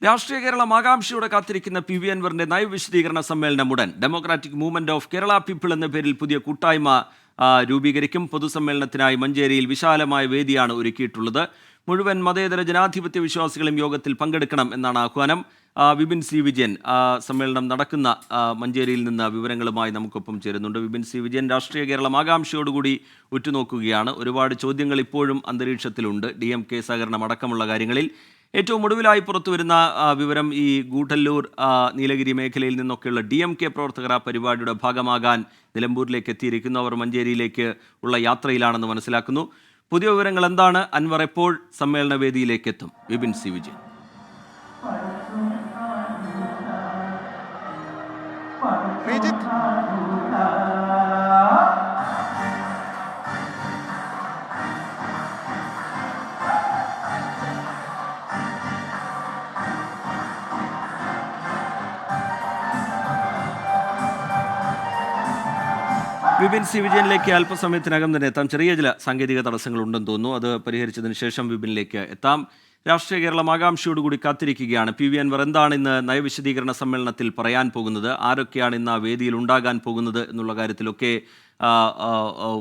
രാഷ്ട്രീയ കേരളം ആകാംക്ഷയോടെ കാത്തിരിക്കുന്ന പി വി അൻവറിന്റെ നയവിശദീകരണ സമ്മേളനം ഉടൻ. Democratic movement of Kerala people എന്ന പേരിൽ പുതിയ കൂട്ടായ്മ രൂപീകരിക്കും. പൊതുസമ്മേളനത്തിനായി മഞ്ചേരിയിൽ വിശാലമായ വേദിയാണ് ഒരുക്കിയിട്ടുള്ളത്. മുഴുവൻ മതേതര ജനാധിപത്യ വിശ്വാസികളും യോഗത്തിൽ പങ്കെടുക്കണം എന്നാണ് ആഹ്വാനം. വിപിൻ സി വിജയൻ സമ്മേളനം നടക്കുന്ന മഞ്ചേരിയിൽ നിന്ന് വിവരങ്ങളുമായി നമുക്കൊപ്പം ചേരുന്നുണ്ട്. വിപിൻ സി വിജയൻ, രാഷ്ട്രീയ കേരളം ആകാംക്ഷയോടുകൂടി ഉറ്റുനോക്കുകയാണ്. ഒരുപാട് ചോദ്യങ്ങൾ ഇപ്പോഴും അന്തരീക്ഷത്തിലുണ്ട് DMK സഹകരണം അടക്കമുള്ള കാര്യങ്ങളിൽ. ഏറ്റവും ഒടുവിലായി പുറത്തുവരുന്ന വിവരം, ഈ ഗൂഡല്ലൂർ നീലഗിരി മേഖലയിൽ നിന്നൊക്കെയുള്ള DMK പ്രവർത്തകർ ആ പരിപാടിയുടെ ഭാഗമാകാൻ നിലമ്പൂരിലേക്ക് എത്തിയിരിക്കുന്നു. അവർ മഞ്ചേരിയിലേക്ക് ഉള്ള യാത്രയിലാണെന്ന് മനസ്സിലാക്കുന്നു. പുതിയ വിവരങ്ങൾ എന്താണ്? അൻവർ എപ്പോൾ സമ്മേളന വേദിയിലേക്ക് എത്തും? വിപിൻ സി വിജയൻ. വിപിൻ സി വിജയനിലേക്ക് അല്പസമയത്തിനകം തന്നെ എത്താം. ചെറിയ ചില സാങ്കേതിക തടസ്സങ്ങളുണ്ടെന്ന് തോന്നുന്നു. അത് പരിഹരിച്ചതിന് ശേഷം വിപിനിലേക്ക് എത്താം. രാഷ്ട്രീയ കേരളം ആകാംക്ഷയോടുകൂടി കാത്തിരിക്കുകയാണ്. പി വി അൻവർ എന്താണ് ഇന്ന് നയവിശദീകരണ സമ്മേളനത്തിൽ പറയാൻ പോകുന്നത്, ആരൊക്കെയാണ് ഇന്ന് ആ വേദിയിൽ ഉണ്ടാകാൻ പോകുന്നത് എന്നുള്ള കാര്യത്തിലൊക്കെ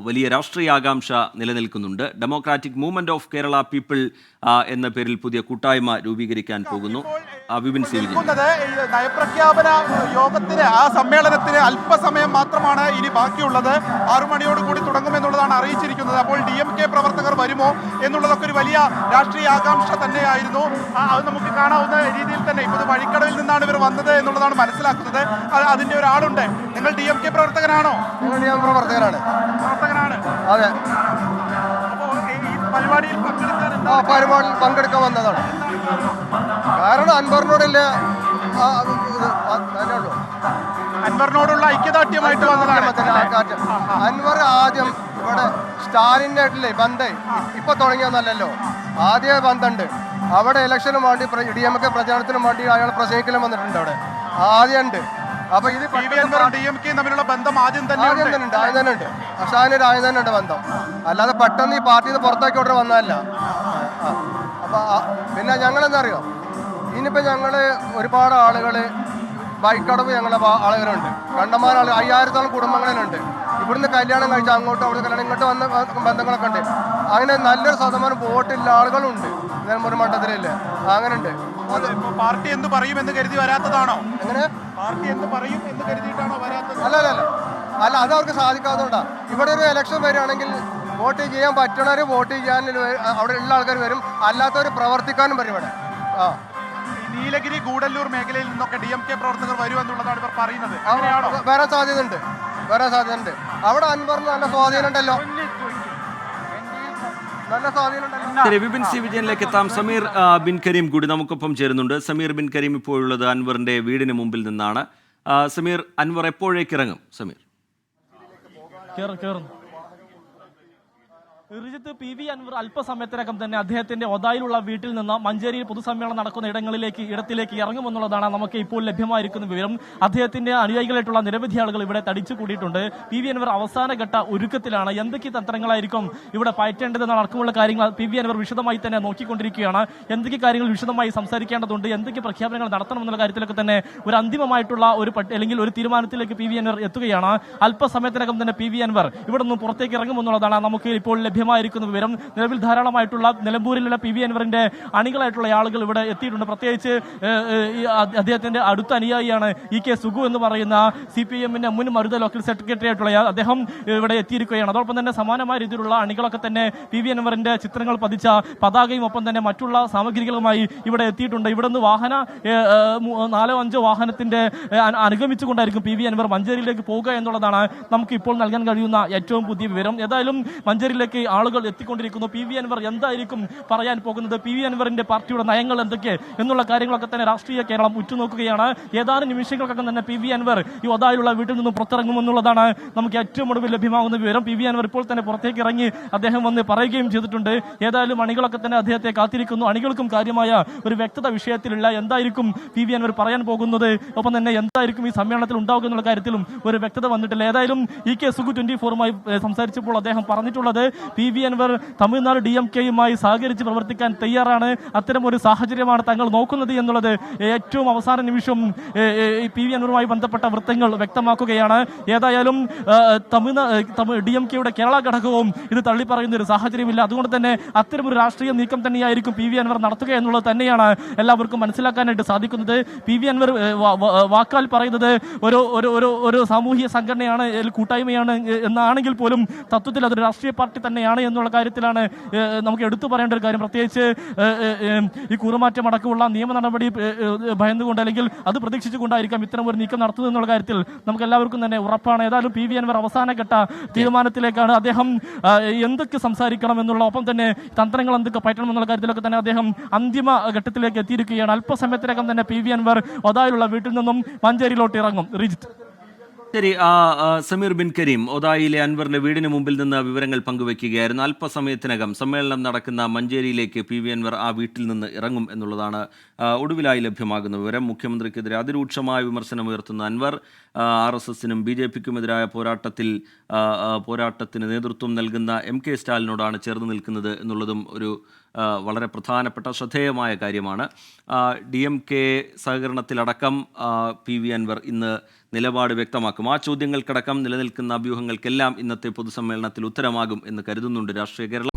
വലിയ രാഷ്ട്രീയ ആകാംക്ഷ നിലനിൽക്കുന്നുണ്ട്. Democratic movement of Kerala people എന്ന പേരിൽ പുതിയ കൂട്ടായ്മ രൂപീകരിക്കാൻ പോകുന്നു. വിപിൻ സി വിജയൻ. നയപ്രഖ്യാപന യോഗത്തിന്, ആ സമ്മേളനത്തിന് അല്പസമയം മാത്രമാണ് ഇനി ബാക്കിയുള്ളത്. 6 മണിയോടുകൂടി തുടങ്ങുമെന്നുള്ളതാണ് അറിയിച്ചിരിക്കുന്നത്. അപ്പോൾ DMK പ്രവർത്തകർ വരുമോ എന്നുള്ളതൊക്കെ ഒരു വലിയ രാഷ്ട്രീയ ആകാംക്ഷ തന്നെയായിരുന്നു. അത് നമുക്ക് കാണാവുന്ന രീതിയിൽ തന്നെ ഇപ്പോൾ വഴിക്കടവിൽ നിന്നാണ് ഇവർ വന്നത് എന്നുള്ളതാണ് മനസ്സിലാക്കുന്നത്. അതിന്റെ ഒരാളുണ്ട്. നിങ്ങൾ DMK പ്രവർത്തകനാണോ? പ്രവർത്തകനാണ്. അതെ. പരിപാടിയിൽ പങ്കെടുക്കാൻ വന്നതാണ്. കാരണം അൻവറിനോടുള്ള ഐക്യദാർഢ്യമായിട്ട് വന്നതാണ്. അൻവർ ആദ്യം ഇവിടെ സ്റ്റാലിൻ്റെ ആയിട്ടില്ലേ ബന്ധം ഇപ്പൊ തുടങ്ങിയെന്നല്ലോ. ആദ്യ ബന്ധമുണ്ട്. അവിടെ ഇലക്ഷനും വേണ്ടി DMK പ്രചാരണത്തിനും വേണ്ടി അയാൾ പ്രസംഗിക്കലും വന്നിട്ടുണ്ട്. അവിടെ ആദ്യം ഉണ്ട്. അപ്പൊ ഇത് DMK തമ്മിലുള്ള ബന്ധം ആദ്യം തന്നെ ഉണ്ട്. ആദ്യം തന്നെ ഉണ്ട് ബന്ധം. അല്ലാതെ പെട്ടെന്ന് ഈ പാർട്ടിയിൽ നിന്ന് പുറത്താക്കി ഓർഡർ വന്നതല്ല. അപ്പൊ പിന്നെ ഞങ്ങളെന്താ അറിയോ, ഇനിയിപ്പോ ഞങ്ങള് ഒരുപാട് ആളുകള് ബൈക്കടവ് ഞങ്ങളെ ആളുകളുണ്ട്. കണ്ടമാന ആളുകൾ 5000-ഓളം കുടുംബങ്ങളുണ്ട്. ഇവിടുന്ന് കല്യാണം കഴിച്ച് അങ്ങോട്ടും അവിടെ കല്യാണം ഇങ്ങോട്ട് വന്ന ബന്ധങ്ങളൊക്കെ ഉണ്ട്. അങ്ങനെ നല്ലൊരു ശതമാനം വോട്ടില്ല ആളുകളുണ്ട് നിലമ്പൂർ മണ്ഡലത്തിലില്ലേ. അങ്ങനെ ഉണ്ട്. അത് പാർട്ടി എന്ത് പറയും എന്ന് കരുതി വരാത്തതാണോ? എങ്ങനെ പാർട്ടി എന്ത് പറയും എന്ന് കരുതിയിട്ടാണോ വരാത്തത്? അല്ല അത് അവർക്ക് സാധിക്കാത്തതുകൊണ്ടാ. ഇവിടെ ഒരു ഇലക്ഷൻ വരികയാണെങ്കിൽ വോട്ട് ചെയ്യാൻ പറ്റണവർ വോട്ട് ചെയ്യാൻ അവിടെ ഉള്ള ആൾക്കാർ വരും, അല്ലാത്തവർ പ്രവർത്തിക്കാനും വരും ഇവിടെ. നീലഗിരി ഗൂഡല്ലൂർ മേഖലയിൽ നിന്നൊക്കെ DMK പ്രവർത്തകർ വരുമെന്നുള്ളതാണ് ഇവർ പറയുന്നത്. വരാൻ സാധ്യതയുണ്ട്. അവിടെ അൻവറിന് നല്ല സ്വാധീനം ഉണ്ടല്ലോ. വിപിൻ സി വിജയനിലേക്ക് എത്താം. സമീർ ബിൻ കരീം കൂടി നമുക്കൊപ്പം ചേരുന്നുണ്ട്. സമീർ ബിൻ കരീം ഇപ്പോഴുള്ളത് അൻവറിന്റെ വീടിന് മുമ്പിൽ നിന്നാണ്. സമീർ, അൻവർ എപ്പോഴേക്ക് ഇറങ്ങും? സമീർ, PV അൻവർ അല്പസമയത്തിനകം തന്നെ അദ്ദേഹത്തിന്റെ ഒതായിലുള്ള വീട്ടിൽ നിന്ന് മഞ്ചേരിയിൽ പൊതുസമ്മേളനം നടക്കുന്ന ഇടത്തിലേക്ക് ഇറങ്ങുമെന്നുള്ളതാണ് നമുക്ക് ഇപ്പോൾ ലഭ്യമായിരിക്കുന്ന വിവരം. അദ്ദേഹത്തിന്റെ അനുയായികളായിട്ടുള്ള നിരവധി ആളുകൾ ഇവിടെ തടിച്ചു കൂടിയിട്ടുണ്ട്. PV അൻവർ അവസാനഘട്ട ഒരുക്കത്തിലാണ്. എന്തൊക്കെ തന്ത്രങ്ങളായിരിക്കും ഇവിടെ പയറ്റേണ്ടതെന്ന അടക്കമുള്ള കാര്യങ്ങൾ PV അൻവർ വിശദമായി തന്നെ നോക്കിക്കൊണ്ടിരിക്കുകയാണ്. എന്തൊക്കെ കാര്യങ്ങൾ വിശദമായി സംസാരിക്കേണ്ടതുണ്ട്, എന്തൊക്കെ പ്രഖ്യാപനങ്ങൾ നടത്തണമെന്നുള്ള കാര്യത്തിലൊക്കെ തന്നെ ഒരു അന്തിമമായിട്ടുള്ള അല്ലെങ്കിൽ ഒരു തീരുമാനത്തിലേക്ക് PV അൻവർ എത്തുകയാണ്. അല്പസമയത്തിനകം തന്നെ PV അൻവർ ഇവിടെ നിന്ന് പുറത്തേക്ക് ഇറങ്ങുമെന്നുള്ളതാണ് നമുക്ക് ഇപ്പോൾ ലഭ്യമായിരിക്കുന്ന വിവരം. നിലവിൽ ധാരാളമായിട്ടുള്ള നിലമ്പൂരിലുള്ള PV അൻവറിന്റെ അണികളായിട്ടുള്ള ആളുകൾ ഇവിടെ എത്തിയിട്ടുണ്ട്. പ്രത്യേകിച്ച് അദ്ദേഹത്തിന്റെ അടുത്ത അനുയായിയാണ് EK സുഗു എന്ന് പറയുന്ന CPM-ന്റെ മുൻ മരുത ലോക്കൽ സെക്രട്ടറി ആയിട്ടുള്ള അദ്ദേഹം ഇവിടെ എത്തിയിരിക്കുകയാണ്. അതോടൊപ്പം തന്നെ സമാനമായ രീതിയിലുള്ള അണികളൊക്കെ തന്നെ PV അൻവറിന്റെ ചിത്രങ്ങൾ പതിച്ച പതാകയും ഒപ്പം തന്നെ മറ്റുള്ള സാമഗ്രികളുമായി ഇവിടെ എത്തിയിട്ടുണ്ട്. ഇവിടെ നിന്ന് 4-5 വാഹനത്തിന്റെ അനുഗമിച്ചുകൊണ്ടായിരിക്കും PV അൻവർ മഞ്ചേരിയിലേക്ക് പോകുക എന്നുള്ളതാണ് നമുക്ക് ഇപ്പോൾ നൽകാൻ കഴിയുന്ന ഏറ്റവും പുതിയ വിവരം. ഏതായാലും മഞ്ചേരിയിലേക്ക് ആളുകൾ എത്തിക്കൊണ്ടിരിക്കുന്നു. PV അൻവർ എന്തായിരിക്കും പറയാൻ പോകുന്നത്, PV അൻവറിന്റെ പാർട്ടിയുടെ നയങ്ങൾ എന്തൊക്കെ എന്നുള്ള കാര്യങ്ങളൊക്കെ തന്നെ രാഷ്ട്രീയ കേരളം ഉറ്റുനോക്കുകയാണ്. ഏതാനും നിമിഷങ്ങൾക്കൊക്കെ തന്നെ PV അൻവർ ഈ ഒതായിലുള്ള വീട്ടിൽ നിന്നും പുറത്തിറങ്ങുമെന്നുള്ളതാണ് നമുക്ക് ഏറ്റവും ഒടുവിൽ ലഭ്യമാകുന്ന വിവരം. PV അൻവർ ഇപ്പോൾ തന്നെ പുറത്തേക്ക് ഇറങ്ങി അദ്ദേഹം വന്ന് പറയുകയും ചെയ്തിട്ടുണ്ട്. ഏതായാലും അണികളൊക്കെ തന്നെ അദ്ദേഹത്തെ കാത്തിരിക്കുന്നു. അണികൾക്കും കാര്യമായ ഒരു വ്യക്തത വിഷയത്തിലില്ല. എന്തായിരിക്കും PV അൻവർ പറയാൻ പോകുന്നത്, ഒപ്പം തന്നെ എന്തായിരിക്കും ഈ സമ്മേളനത്തിൽ ഉണ്ടാവുക എന്നുള്ള കാര്യത്തിലും ഒരു വ്യക്തത വന്നിട്ടില്ല. ഏതായാലും EK സുഗു 24-മായി സംസാരിച്ചപ്പോൾ അദ്ദേഹം പറഞ്ഞിട്ടുള്ളത് PV അൻവർ തമിഴ്നാട് DMK-യുമായി സഹകരിച്ച് പ്രവർത്തിക്കാൻ തയ്യാറാണ്. അത്തരമൊരു സാഹചര്യമാണ് തങ്ങൾ നോക്കുന്നത് എന്നുള്ളത് ഏറ്റവും അവസാന നിമിഷം PV അൻവറുമായി ബന്ധപ്പെട്ട വൃത്തങ്ങൾ വ്യക്തമാക്കുകയാണ്. ഏതായാലും DMK-യുടെ കേരള ഘടകവും ഇത് തള്ളിപ്പറയുന്ന ഒരു സാഹചര്യമില്ല. അതുകൊണ്ട് തന്നെ അത്തരമൊരു രാഷ്ട്രീയ നീക്കം തന്നെയായിരിക്കും PV അൻവർ നടത്തുക എന്നുള്ളത് തന്നെയാണ് എല്ലാവർക്കും മനസ്സിലാക്കാനായിട്ട് സാധിക്കുന്നത്. PV അൻവർ വാക്കാൽ പറയുന്നത് ഒരു സാമൂഹിക സംഘടനയാണ്, കൂട്ടായ്മയാണ് എന്നാണെങ്കിൽ പോലും തത്വത്തിൽ അതൊരു രാഷ്ട്രീയ പാർട്ടി തന്നെയാണ് എന്നുള്ള കാര്യത്തിലാണ് നമുക്ക് എടുത്തു പറയേണ്ട ഒരു കാര്യം. പ്രത്യേകിച്ച് ഈ കൂറുമാറ്റം അടക്കമുള്ള നിയമ നടപടി ഭയന്നുകൊണ്ട് അല്ലെങ്കിൽ അത് പ്രതീക്ഷിച്ചുകൊണ്ടായിരിക്കാം ഇത്തരം ഒരു നീക്കം നടത്തുന്നത് എന്നുള്ള കാര്യത്തിൽ നമുക്ക് എല്ലാവർക്കും തന്നെ ഉറപ്പാണ്. ഏതായാലും PV അൻവർ അവസാനഘട്ട തീരുമാനത്തിലേക്കാണ്. അദ്ദേഹം എന്തൊക്കെ സംസാരിക്കണം എന്നുള്ള, ഒപ്പം തന്നെ തന്ത്രങ്ങൾ എന്തൊക്കെ പറ്റണം എന്നുള്ള കാര്യത്തിലൊക്കെ തന്നെ അദ്ദേഹം അന്തിമ ഘട്ടത്തിലേക്ക് എത്തിയിരിക്കുകയാണ്. അല്പസമയത്തിനകം തന്നെ PV അൻവർ ഒതായിലുള്ള വീട്ടിൽ നിന്നും മഞ്ചേരിയിലോട്ട് ഇറങ്ങും. റിജിത്ത്. ശരി, സമീർ ബിൻ കരീം ഒതായിലെ അൻവറിന്റെ വീടിന് മുമ്പിൽ നിന്ന് വിവരങ്ങൾ പങ്കുവയ്ക്കുകയായിരുന്നു. അല്പസമയത്തിനകം സമ്മേളനം നടക്കുന്ന മഞ്ചേരിയിലേക്ക് PV അൻവർ ആ വീട്ടിൽ നിന്ന് ഇറങ്ങും എന്നുള്ളതാണ് ഒടുവിലായി ലഭ്യമാകുന്ന വിവരം. മുഖ്യമന്ത്രിക്കെതിരെ അതിരൂക്ഷമായ വിമർശനം ഉയർത്തുന്ന അൻവർ RSSനും BJPക്കുമെതിരായ പോരാട്ടത്തിന് നേതൃത്വം നൽകുന്ന MK സ്റ്റാലിനോടാണ് ചേർന്ന് നിൽക്കുന്നത് എന്നുള്ളതും ഒരു വളരെ പ്രധാനപ്പെട്ട ശ്രദ്ധേയമായ കാര്യമാണ്. DMK സഹകരണത്തിലടക്കം PV അൻവർ ഇന്ന് നിലപാട് വ്യക്തമാക്കും. ആ ചോദ്യങ്ങൾക്കടക്കം നിലനിൽക്കുന്ന അഭ്യൂഹങ്ങൾക്കെല്ലാം ഇന്നത്തെ പൊതുസമ്മേളനത്തിൽ ഉത്തരമാകും എന്ന് കരുതുന്നുണ്ട് രാഷ്ട്രീയ കേരളം.